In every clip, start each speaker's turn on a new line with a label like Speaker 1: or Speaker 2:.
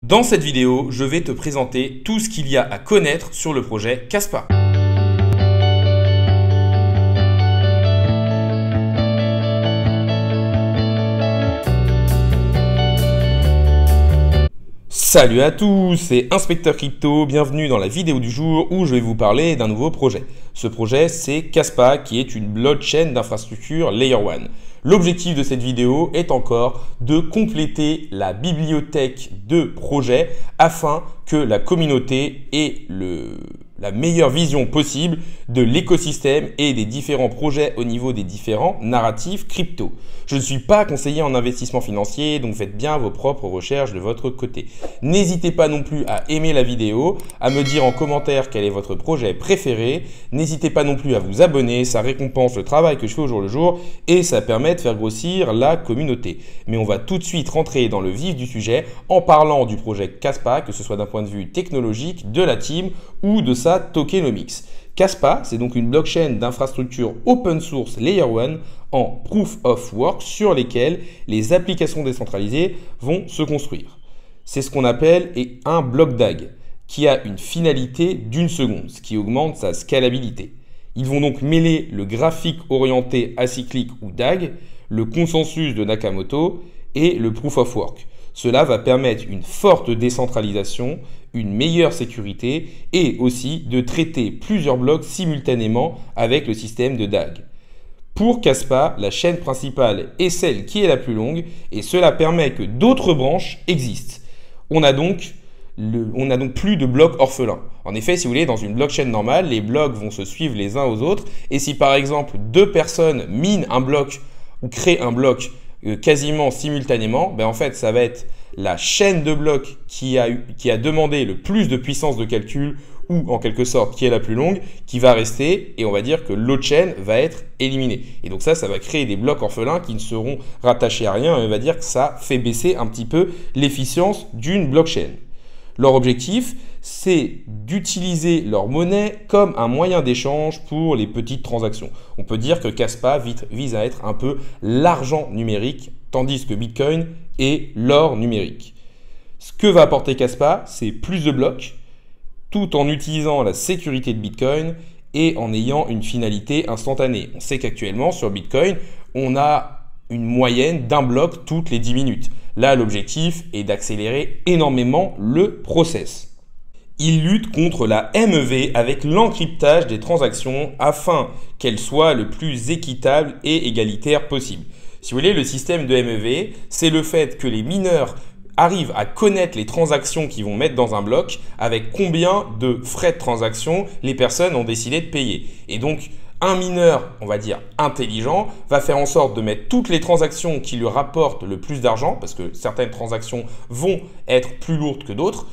Speaker 1: Dans cette vidéo, je vais te présenter tout ce qu'il y a à connaître sur le projet Kaspa. Salut à tous, c'est Inspecteur Crypto, bienvenue dans la vidéo du jour où je vais vous parler d'un nouveau projet. Ce projet, c'est Kaspa qui est une blockchain d'infrastructure Layer 1. L'objectif de cette vidéo est encore de compléter la bibliothèque de projets afin que la communauté ait la meilleure vision possible de l'écosystème et des différents projets au niveau des différents narratifs crypto. Je ne suis pas conseiller en investissement financier, donc faites bien vos propres recherches de votre côté. N'hésitez pas non plus à aimer la vidéo, à me dire en commentaire quel est votre projet préféré. N'hésitez pas non plus à vous abonner, ça récompense le travail que je fais au jour le jour et ça permet de faire grossir la communauté. Mais on va tout de suite rentrer dans le vif du sujet en parlant du projet Kaspa, que ce soit d'un point de vue technologique, de la team ou de sa tokenomics. Kaspa, c'est donc une blockchain d'infrastructure open source Layer 1 en Proof of Work sur lesquelles les applications décentralisées vont se construire. C'est ce qu'on appelle un bloc DAG qui a une finalité d'une seconde, ce qui augmente sa scalabilité. Ils vont donc mêler le graphique orienté acyclique ou DAG, le consensus de Nakamoto et le Proof of Work. Cela va permettre une forte décentralisation, une meilleure sécurité et aussi de traiter plusieurs blocs simultanément avec le système de DAG. Pour Kaspa, la chaîne principale est celle qui est la plus longue et cela permet que d'autres branches existent. On a donc plus de blocs orphelins. En effet, si vous voulez, dans une blockchain normale, les blocs vont se suivre les uns aux autres et si par exemple deux personnes minent un bloc ou créent un bloc quasiment simultanément, en fait, ça va être la chaîne de blocs qui a demandé le plus de puissance de calcul ou en quelque sorte qui est la plus longue, qui va rester et on va dire que l'autre chaîne va être éliminée. Et donc ça va créer des blocs orphelins qui ne seront rattachés à rien et on va dire que ça fait baisser un petit peu l'efficience d'une blockchain. Leur objectif, c'est d'utiliser leur monnaie comme un moyen d'échange pour les petites transactions. On peut dire que Kaspa vise à être un peu l'argent numérique, tandis que Bitcoin est l'or numérique. Ce que va apporter Kaspa, c'est plus de blocs, tout en utilisant la sécurité de Bitcoin et en ayant une finalité instantanée. On sait qu'actuellement, sur Bitcoin, on a une moyenne d'un bloc toutes les 10 minutes. Là, l'objectif est d'accélérer énormément le process. Il lutte contre la MEV avec l'encryptage des transactions afin qu'elles soient le plus équitable et égalitaire possible. Si vous voulez, le système de MEV, c'est le fait que les mineurs arrivent à connaître les transactions qu'ils vont mettre dans un bloc avec combien de frais de transaction les personnes ont décidé de payer. Et donc, un mineur, on va dire intelligent, va faire en sorte de mettre toutes les transactions qui lui rapportent le plus d'argent, parce que certaines transactions vont être plus lourdes que d'autres,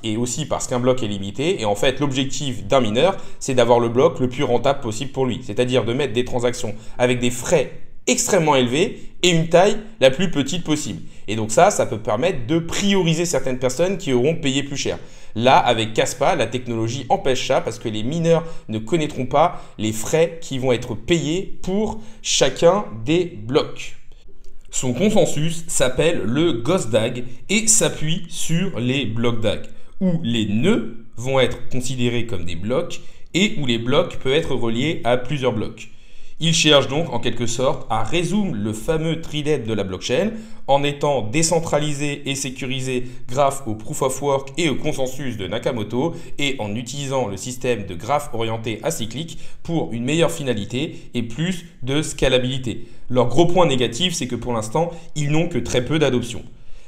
Speaker 1: et aussi parce qu'un bloc est limité. Et en fait, l'objectif d'un mineur, c'est d'avoir le bloc le plus rentable possible pour lui. C'est-à-dire de mettre des transactions avec des frais extrêmement élevés et une taille la plus petite possible. Et donc ça peut permettre de prioriser certaines personnes qui auront payé plus cher. Là, avec Kaspa, la technologie empêche ça parce que les mineurs ne connaîtront pas les frais qui vont être payés pour chacun des blocs. Son consensus s'appelle le Ghost DAG et s'appuie sur les blocs DAG, où les nœuds vont être considérés comme des blocs et où les blocs peuvent être reliés à plusieurs blocs. Il cherche donc en quelque sorte à résoudre le fameux trident de la blockchain en étant décentralisé et sécurisé grâce au Proof of Work et au consensus de Nakamoto et en utilisant le système de graphe orienté acyclique pour une meilleure finalité et plus de scalabilité. Leur gros point négatif, c'est que pour l'instant, ils n'ont que très peu d'adoption.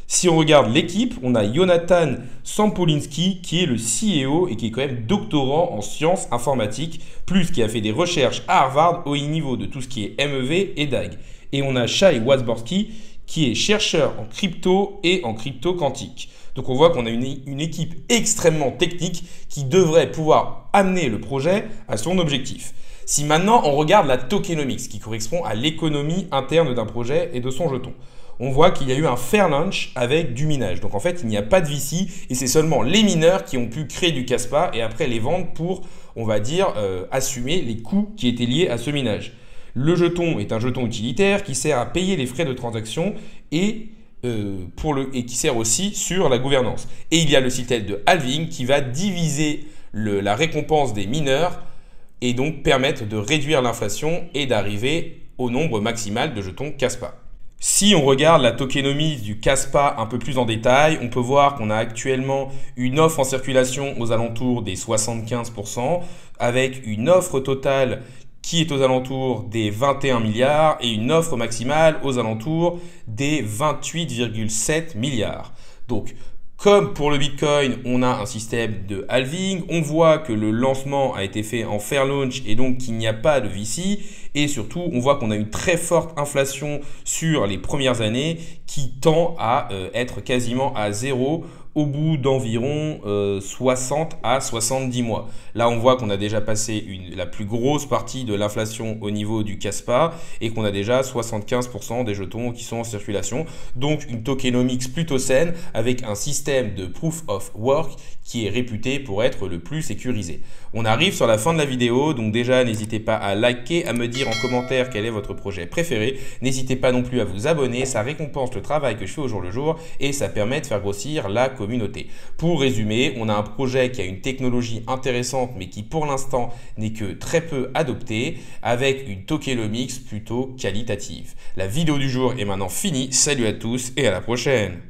Speaker 1: Si on regarde l'équipe, on a Jonathan Sampolinski qui est le CEO et qui est quand même doctorant en sciences informatiques, plus qui a fait des recherches à Harvard au niveau de tout ce qui est MEV et DAG. Et on a Shai Wazborski qui est chercheur en crypto et en crypto quantique. Donc on voit qu'on a une équipe extrêmement technique qui devrait pouvoir amener le projet à son objectif. Si maintenant on regarde la tokenomics qui correspond à l'économie interne d'un projet et de son jeton, on voit qu'il y a eu un fair launch avec du minage. Donc en fait, il n'y a pas de VC et c'est seulement les mineurs qui ont pu créer du Kaspa et après les vendre pour, on va dire, assumer les coûts qui étaient liés à ce minage. Le jeton est un jeton utilitaire qui sert à payer les frais de transaction et et qui sert aussi sur la gouvernance. Et il y a le système de halving qui va diviser la récompense des mineurs et donc permettre de réduire l'inflation et d'arriver au nombre maximal de jetons Kaspa. Si on regarde la tokenomics du Kaspa un peu plus en détail, on peut voir qu'on a actuellement une offre en circulation aux alentours des 75%, avec une offre totale qui est aux alentours des 21 milliards et une offre maximale aux alentours des 28,7 milliards. Donc, comme pour le Bitcoin, on a un système de halving, on voit que le lancement a été fait en fair launch et donc qu'il n'y a pas de VC. Et surtout, on voit qu'on a une très forte inflation sur les premières années qui tend à être quasiment à zéro au bout d'environ 60 à 70 mois. Là, on voit qu'on a déjà passé la plus grosse partie de l'inflation au niveau du Kaspa et qu'on a déjà 75% des jetons qui sont en circulation. Donc, une tokenomics plutôt saine avec un système de proof of work qui est réputé pour être le plus sécurisé. On arrive sur la fin de la vidéo, donc déjà, n'hésitez pas à liker, à me dire en commentaire quel est votre projet préféré. N'hésitez pas non plus à vous abonner, ça récompense le travail que je fais au jour le jour et ça permet de faire grossir la communauté. Pour résumer, on a un projet qui a une technologie intéressante mais qui pour l'instant n'est que très peu adoptée avec une tokenomics plutôt qualitative. La vidéo du jour est maintenant finie, salut à tous et à la prochaine.